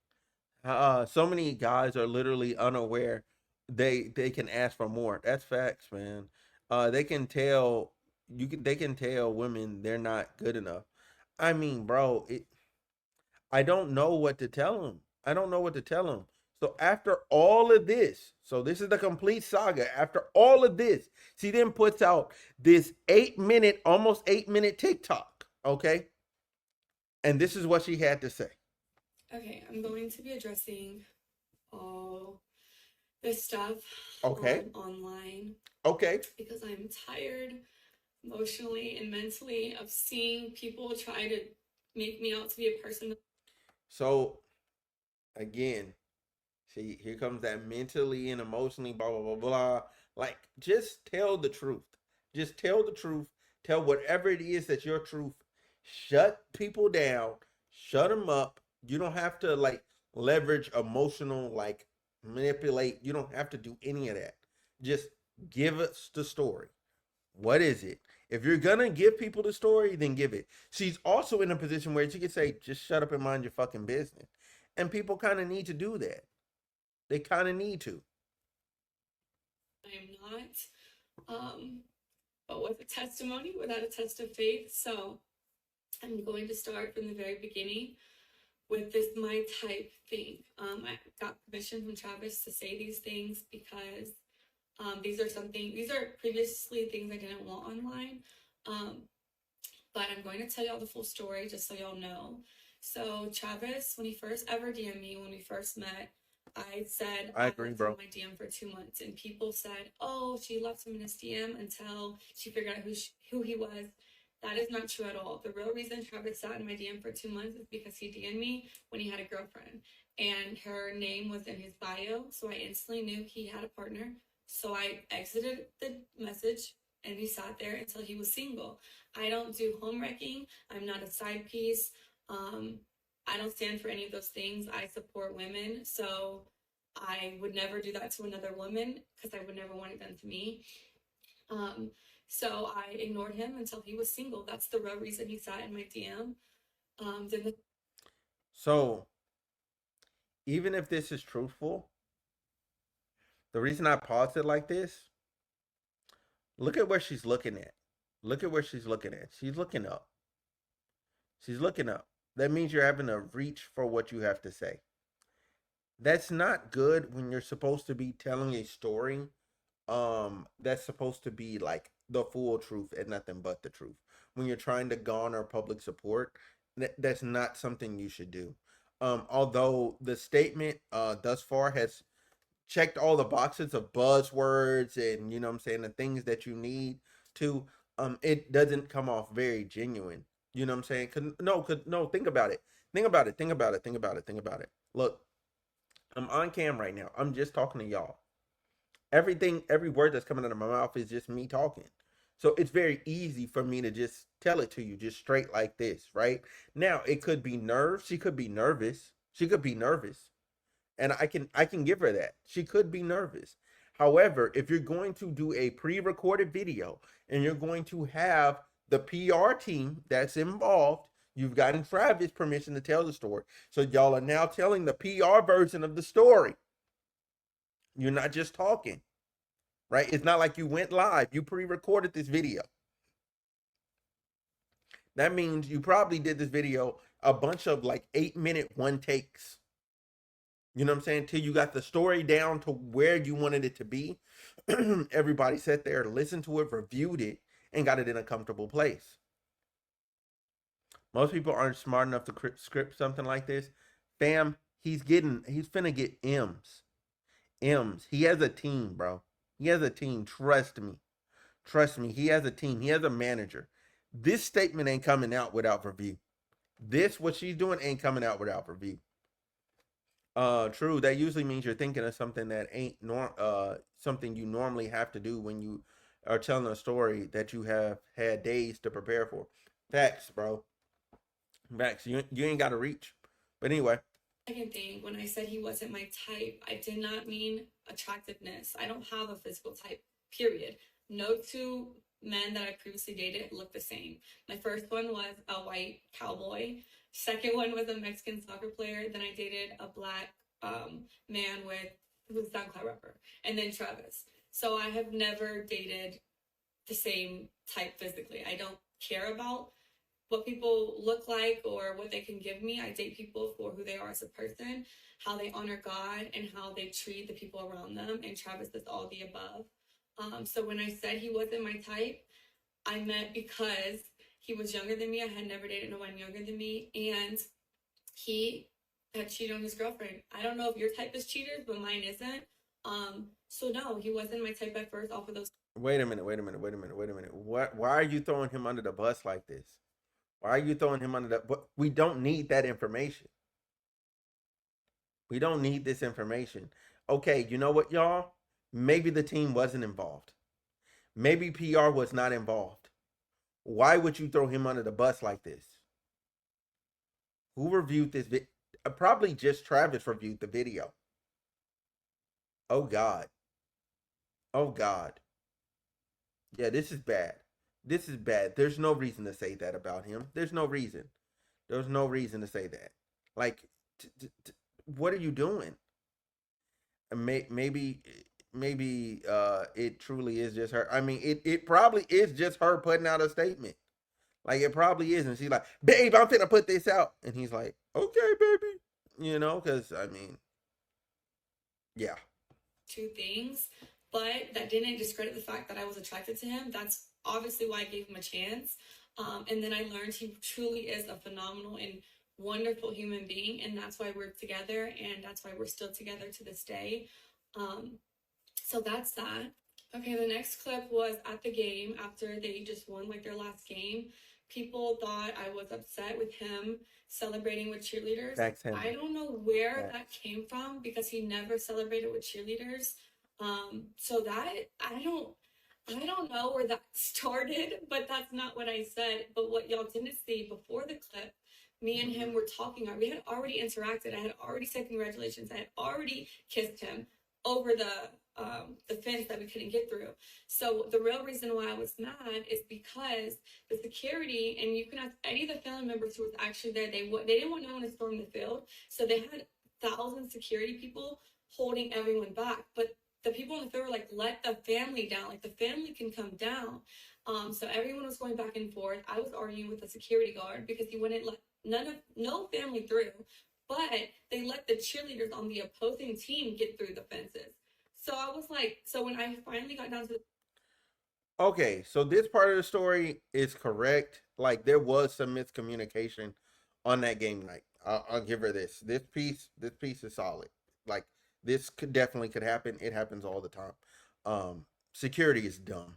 So many guys are literally unaware they can ask for more. That's facts, man. They can tell they can tell women they're not good enough. I mean, bro, I don't know what to tell them. I don't know what to tell them. So after all of this, so this is the complete saga. After all of this, she then puts out this 8 minute, almost 8 minute TikTok. Okay. And this is what she had to say. Okay, I'm going to be addressing all this stuff Okay. online Okay. because I'm tired emotionally and mentally of seeing people try to make me out to be a person. So again, see, here comes that mentally and emotionally, blah, blah, blah, blah. Like, just tell the truth. Just tell the truth. Tell whatever it is that's your truth. Shut people down. Shut them up. You don't have to like leverage emotional, like manipulate. You don't have to do any of that. Just give us the story. What is it? If you're gonna give people the story, then give it. She's also in a position where she can say, just shut up and mind your fucking business. And people kind of need to do that. They kind of need to. I am not. But with a testimony without a test of faith. So I'm going to start from the very beginning with this my type thing. I got permission from Travis to say these things because these are previously things I didn't want online. But I'm going to tell y'all the full story just so y'all know. So Travis, when he first ever DM'd me, when we first met, I said I agree, left bro. him in my DM for 2 months, and people said, "Oh, she left him in his DM until she figured out who he was." That is not true at all. The real reason Travis sat in my DM for 2 months is because he DM'd me when he had a girlfriend, and her name was in his bio, so I instantly knew he had a partner. So I exited the message, and he sat there until he was single. I don't do home wrecking. I'm not a side piece. I don't stand for any of those things. I support women, so I would never do that to another woman because I would never want it done to me. So I ignored him until he was single. That's the real reason he sat in my DM. So, even if this is truthful, the reason I paused it like this, look at where she's looking at. Look at where she's looking at. She's looking up. She's looking up. That means you're having to reach for what you have to say. That's not good when you're supposed to be telling a story that's supposed to be like the full truth and nothing but the truth. When you're trying to garner public support, that's not something you should do. Although the statement thus far has checked all the boxes of buzzwords and you know what I'm saying, the things that you need to, it doesn't come off very genuine. You know what I'm saying? No, think about it. Think about it. Think about it. Think about it. Think about it. Look, I'm on cam right now. I'm just talking to y'all. Every word that's coming out of my mouth is just me talking. So it's very easy for me to just tell it to you just straight like this, right? Now, it could be nerves. She could be nervous. She could be nervous. And I can give her that. She could be nervous. However, if you're going to do a pre-recorded video and you're going to have the PR team that's involved, you've gotten Travis permission to tell the story. So y'all are now telling the PR version of the story. You're not just talking, right? It's not like you went live. You pre-recorded this video. That means you probably did this video a bunch of like 8-minute one takes. You know what I'm saying? Till you got the story down to where you wanted it to be. Everybody sat there, listened to it, reviewed it, and got it in a comfortable place. Most people aren't smart enough to script something like this. Fam, he's finna get M's. M's. He has a team, bro. He has a team. Trust me. Trust me. He has a team. He has a manager. This statement ain't coming out without review. This, what she's doing, ain't coming out without review. True. That usually means you're thinking of something that ain't something you normally have to do when you are telling a story that you have had days to prepare for. Facts, bro. Facts. You ain't got to reach. But anyway. Second thing, when I said he wasn't my type, I did not mean attractiveness. I don't have a physical type, period. No two men that I previously dated look the same. My first one was a white cowboy. Second one was a Mexican soccer player. Then I dated a black man who's a SoundCloud rapper. And then Travis. So I have never dated the same type physically. I don't care about what people look like or what they can give me. I date people for who they are as a person, how they honor God, and how they treat the people around them. And Travis is all the above. So when I said he wasn't my type, I meant because he was younger than me. I had never dated no one younger than me. And he had cheated on his girlfriend. I don't know if your type is cheaters, but mine isn't. So no, he wasn't my type at first off of those. Wait a minute. Why are you throwing him under the bus like this? Why are you throwing him under the bus? We don't need that information. We don't need this information. Okay, you know what, y'all? Maybe the team wasn't involved. Maybe PR was not involved. Why would you throw him under the bus like this? Who reviewed this? Probably just Travis reviewed the video. Oh God. Oh God. Yeah, this is bad. This is bad. There's no reason to say that about him. There's no reason. There's no reason to say that. Like, what are you doing? Maybe, it truly is just her. I mean, it probably is just her putting out a statement. Like, it probably is, and she's like, "Babe, I'm finna put this out," and he's like, "Okay, baby," because I mean, yeah. Two things, but that didn't discredit the fact that I was attracted to him. That's obviously why I gave him a chance. And then I learned he truly is a phenomenal and wonderful human being, and that's why we're together, and that's why we're still together to this day. So that's that. Okay, the next clip was at the game after they just won like their last game. People thought I was upset with him celebrating with cheerleaders. I don't know where that came from because he never celebrated with cheerleaders. So that I don't know where that started, but that's not what I said. But what y'all didn't see before the clip, me and him were talking. We had already interacted. I had already said congratulations. I had already kissed him over the fence that we couldn't get through. So the real reason why I was mad is because the security, and you can ask any of the family members who was actually there, they didn't want no one to storm the field. So they had 1,000 security people holding everyone back. But the people in the field were like, let the family down. Like, the family can come down. So everyone was going back and forth. I was arguing with the security guard because he wouldn't let no family through. But they let the cheerleaders on the opposing team get through the fences. So I was like, so when I finally got down to Okay, so this part of the story is correct. Like, there was some miscommunication on that game night. I'll give her this. This piece is solid. Like, this could happen. It happens all the time. Security is dumb.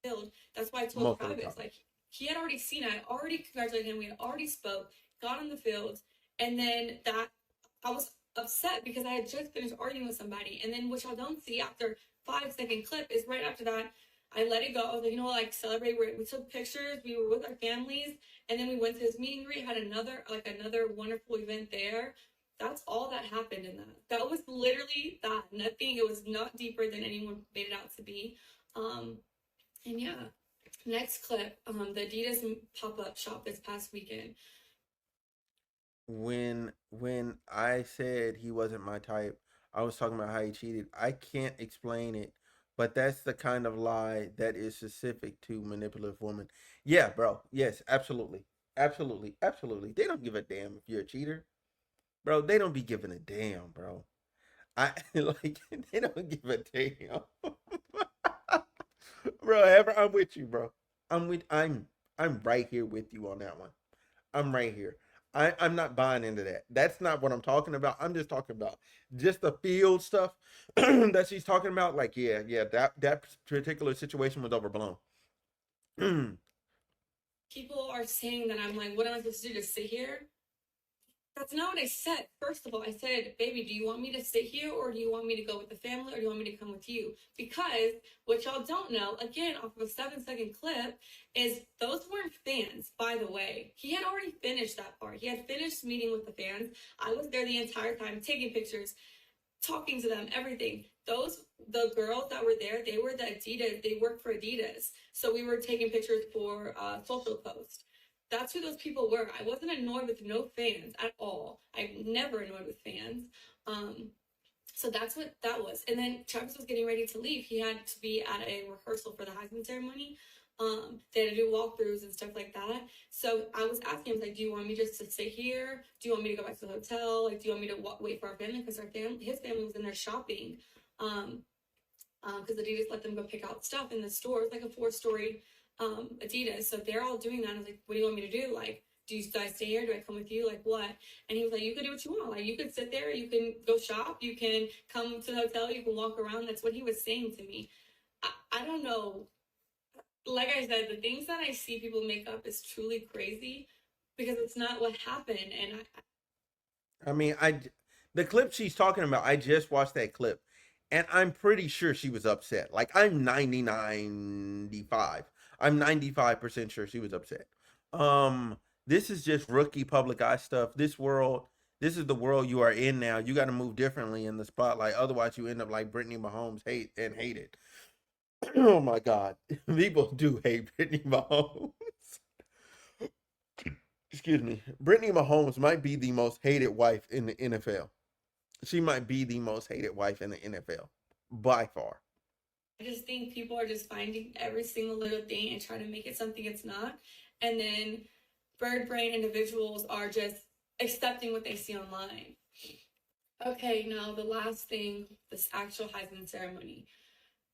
field, that's why I told Most of the Travis, time. like, he had already seen it. I had already congratulated him. We had already spoke, got on the field, and then that I was upset because I had just finished arguing with somebody. And then what y'all don't see after 5-second clip is right after that, I let it go. I was like, like, celebrate. We took pictures. We were with our families, and then we went to this meet and greet. Had another wonderful event there. That's all that happened in that. That was literally that. Nothing. It was not deeper than anyone made it out to be. And yeah, next clip. The Adidas pop-up shop this past weekend. When I said he wasn't my type, I was talking about how he cheated. I can't explain it, but that's the kind of lie that is specific to manipulative women. Yeah, bro. Yes, absolutely. Absolutely. Absolutely. They don't give a damn if you're a cheater. Bro, they don't be giving a damn, bro. I like they don't give a damn. Bro, I'm with you, bro. I'm right here with you on that one. I'm right here. I'm not buying into that. That's not what I'm talking about. I'm just talking about just the field stuff that she's talking about. Like, yeah, that particular situation was overblown. People are saying that I'm like, what am I supposed to do, to sit here? That's not what I said. First of all, I said, baby, do you want me to sit here, or do you want me to go with the family, or do you want me to come with you? Because what y'all don't know, again, off of a 7-second clip, is those weren't fans, by the way. He had already finished that part. He had finished meeting with the fans. I was there the entire time, taking pictures, talking to them, everything. The girls that were there, they were the Adidas, they worked for Adidas. So we were taking pictures for social posts. That's who those people were. I wasn't annoyed with no fans at all. I'm never annoyed with fans. So that's what that was. And then Travis was getting ready to leave. He had to be at a rehearsal for the Heisman ceremony. They had to do walkthroughs and stuff like that. So I was asking him, like, do you want me just to sit here? Do you want me to go back to the hotel? Like, do you want me to wait for our family? Because his family was in there shopping. Because Adidas let them go pick out stuff in the store. It's like a 4-story Adidas. So they're all doing that. I was like, what do you want me to do? Like, do I stay here? Do I come with you? Like, what? And he was like, you could do what you want. Like, you could sit there. You can go shop. You can come to the hotel. You can walk around. That's what he was saying to me. I don't know. Like I said, the things that I see people make up is truly crazy because it's not what happened. And I mean, the clip she's talking about, I just watched that clip, and I'm pretty sure she was upset. Like, I'm 99.5. I'm 95% sure she was upset. This is just rookie public eye stuff. This is the world you are in now. You got to move differently in the spotlight. Otherwise, you end up like Brittany Mahomes hated. Oh my God. People do hate Brittany Mahomes. Excuse me. Brittany Mahomes might be the most hated wife in the NFL. She might be the most hated wife in the NFL by far. I just think people are just finding every single little thing and trying to make it something it's not. And then bird brain individuals are just accepting what they see online. Okay, now the last thing, this actual Heisman ceremony.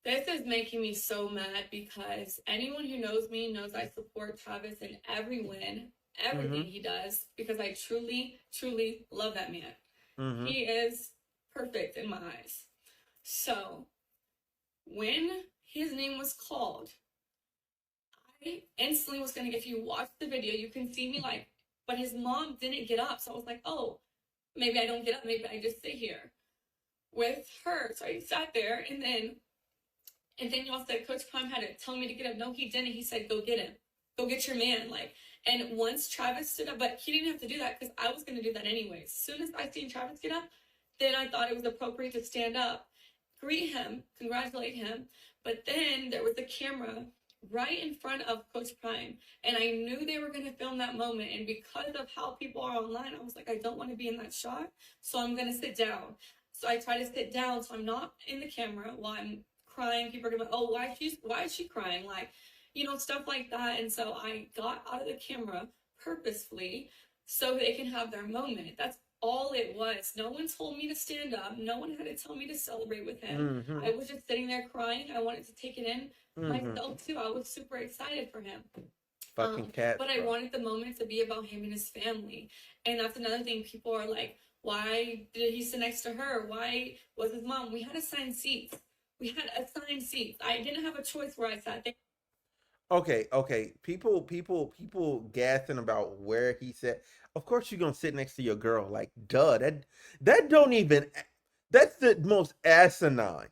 This is making me so mad because anyone who knows me knows I support Travis in every win, everything he does, because I truly, truly love that man. He is perfect in my eyes. So when his name was called, I instantly was gonna, if you watch the video, you can see me like, but his mom didn't get up. So I was like, oh, maybe I don't get up, maybe I just sit here with her. So I sat there and then y'all said Coach Prime had to tell me to get up. No, he didn't. He said, go get him. Go get your man. Like, and once Travis stood up, but he didn't have to do that because I was going to do that anyways. As soon as I seen Travis get up, then I thought it was appropriate to stand up, greet him, congratulate him. But then there was a camera right in front of Coach Prime, and I knew they were going to film that moment. And because of how people are online, I was like, I don't want to be in that shot, so I'm going to sit down. So I try to sit down so I'm not in the camera while I'm crying. People are gonna be, oh, why is she crying? Like, you know, stuff like that. And so I got out of the camera purposefully so they can have their moment. That's all it was. No one told me to stand up. No one had to tell me to celebrate with him. I was just sitting there crying. I wanted to take it in myself too. I was super excited for him. Fucking cat. But I wanted the moment to be about him and his family. And that's another thing. People are like, why did he sit next to her? Why was his mom? We had assigned seats. We had assigned seats. I didn't have a choice where I sat. Okay. People gassing about where he said. Of course you're gonna sit next to your girl. Like, duh. That don't even. That's the most asinine.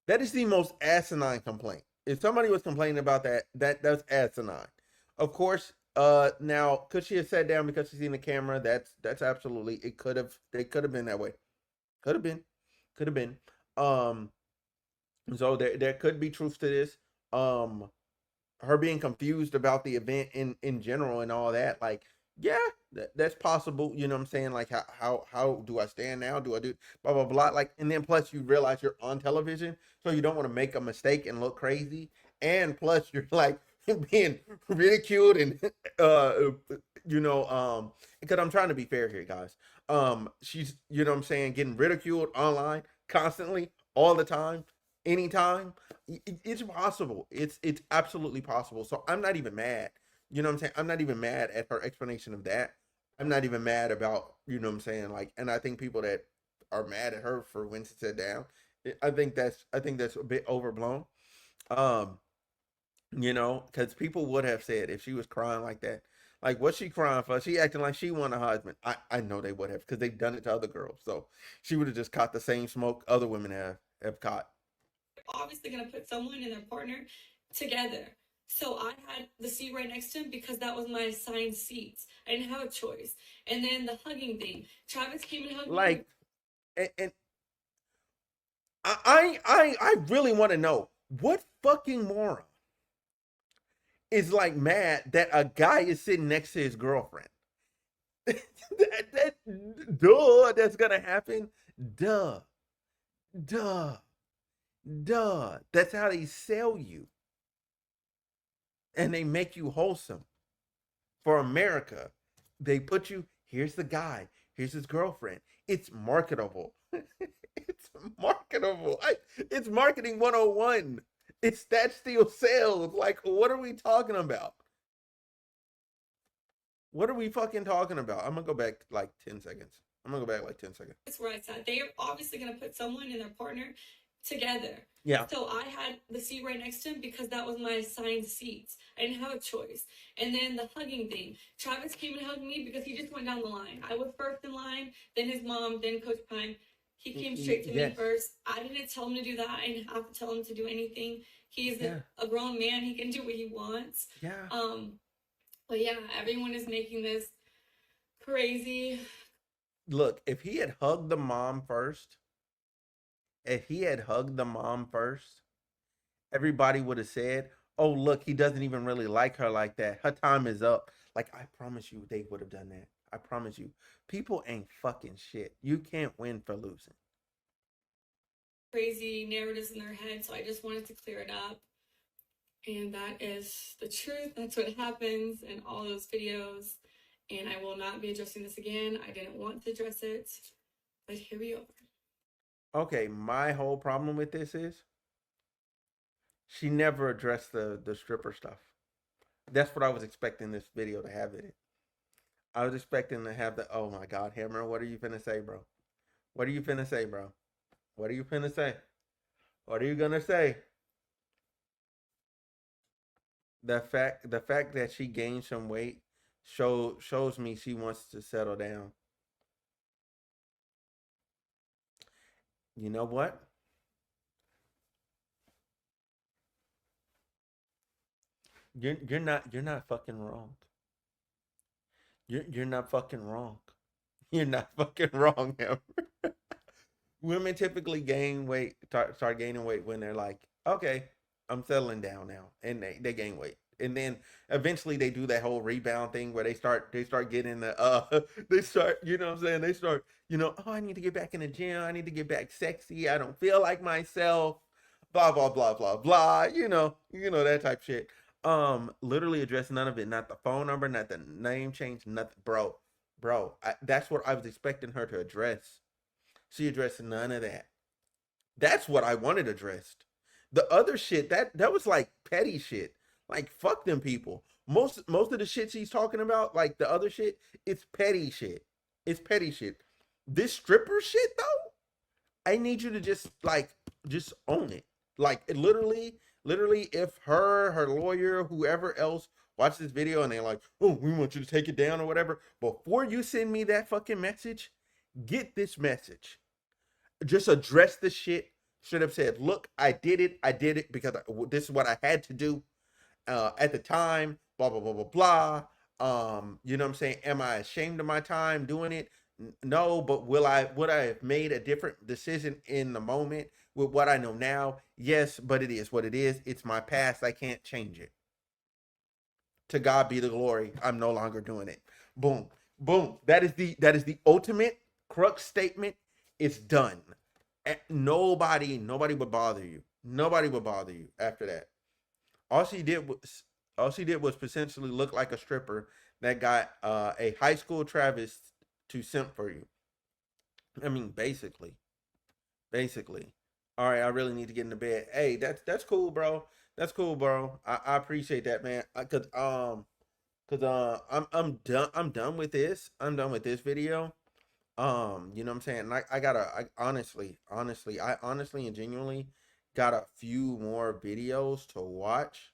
That is the most asinine complaint. If somebody was complaining about that's asinine. Of course, now could she have sat down because she's in the camera? That's absolutely, it could have, they could have been that way. Could have been. Could have been. So there could be truth to this. Her being confused about the event in general and all that, like, yeah, that's possible. You know what I'm saying? Like, how do I stand now? Do I do blah blah blah? Like, and then plus you realize you're on television, so you don't want to make a mistake and look crazy. And plus you're like being ridiculed and you know, because I'm trying to be fair here, guys. She's, you know what I'm saying, getting ridiculed online constantly, all the time, anytime. It's possible. It's absolutely possible. So I'm not even mad. You know what I'm saying? I'm not even mad at her explanation of that. I'm not even mad about, you know what I'm saying, like, and I think people that are mad at her for when she sat down, I think that's a bit overblown. Um, you know, because people would have said if she was crying like that, like, what's she crying for? She acting like she won a Heisman. I know they would have, because they've done it to other girls. So she would have just caught the same smoke other women have caught. Obviously going to put someone and their partner together. So I had the seat right next to him because that was my assigned seats. I didn't have a choice. And then the hugging thing. Travis came and hugged Like, me. and I really want to know what fucking moron is like mad that a guy is sitting next to his girlfriend. Duh, that's gonna happen. Duh, duh, duh. That's how they sell you, and they make you wholesome. For America, they put you. Here's the guy. Here's his girlfriend. It's marketable. It's marketable. It's marketing 101. It's that still sales. Like, what are we talking about? What are we fucking talking about? I'm gonna go back like 10 seconds. That's where I sat. They are obviously going to put someone and their partner together. Yeah. So I had the seat right next to him because that was my assigned seats. I didn't have a choice. And then the hugging thing. Travis came and hugged me because he just went down the line. I was first in line, then his mom, then Coach Prime. He came straight to me Yes. first. I didn't tell him to do that. I didn't have to tell him to do anything. He's Yeah. a grown man. He can do what he wants. Yeah. But yeah, everyone is making this crazy. Look, if he had hugged the mom first, everybody would have said, "Oh, look, he doesn't even really like her like that. Her time is up." Like, I promise you, they would have done that. I promise you. People ain't fucking shit. You can't win for losing. Crazy narratives in their head. So I just wanted to clear it up. And that is the truth. That's what happens in all those videos. And I will not be addressing this again. I didn't want to address it, but here we are. Okay, my whole problem with this is she never addressed the stripper stuff. That's what I was expecting this video to have in it. I was expecting to have the, oh my God, Hammer, what are you finna say, bro? What are you finna say, bro? What are you finna say? What are you gonna say? The fact that she gained some weight shows me she wants to settle down. You know what? You're not fucking wrong. You're not fucking wrong. You're not fucking wrong, Hammer. Women typically gain weight, start gaining weight when they're like, okay, I'm settling down now, and they gain weight, and then eventually they do that whole rebound thing where they start getting the they start, you know what I'm saying, they start, you know, oh, I need to get back in the gym, I need to get back sexy, I don't feel like myself, blah blah blah blah blah, you know that type shit. Literally address none of it, not the phone number, not the name change, nothing, bro. That's what I was expecting her to address. She addressed none of that. That's what I wanted addressed. The other shit, that was like petty shit. Like, fuck them people. Most of the shit she's talking about, like the other shit, it's petty shit. It's petty shit. This stripper shit though, I need you to just own it. Like, it literally, if her lawyer, whoever else watch this video and they're like, oh, we want you to take it down or whatever, before you send me that fucking message, get this message. Just address the shit. Should have said, look, I did it because this is what I had to do at the time, blah blah blah blah blah. You know what I'm saying? Am I ashamed of my time doing it? No, but would I have made a different decision in the moment with what I know now? Yes, but it is what it is. It's my past. I can't change it. To God be the glory. I'm no longer doing it. Boom. Boom. That is the ultimate crux statement. It's done. Nobody would bother you. Nobody would bother you after that. All she did was potentially look like a stripper that got a high school Travis to simp for you. I mean, basically. Basically. All right, I really need to get into bed. Hey, that's cool, bro. That's cool, bro. I appreciate that, man. I'm done. I'm done with this. I'm done with this video. You know what I'm saying? I honestly and genuinely got a few more videos to watch.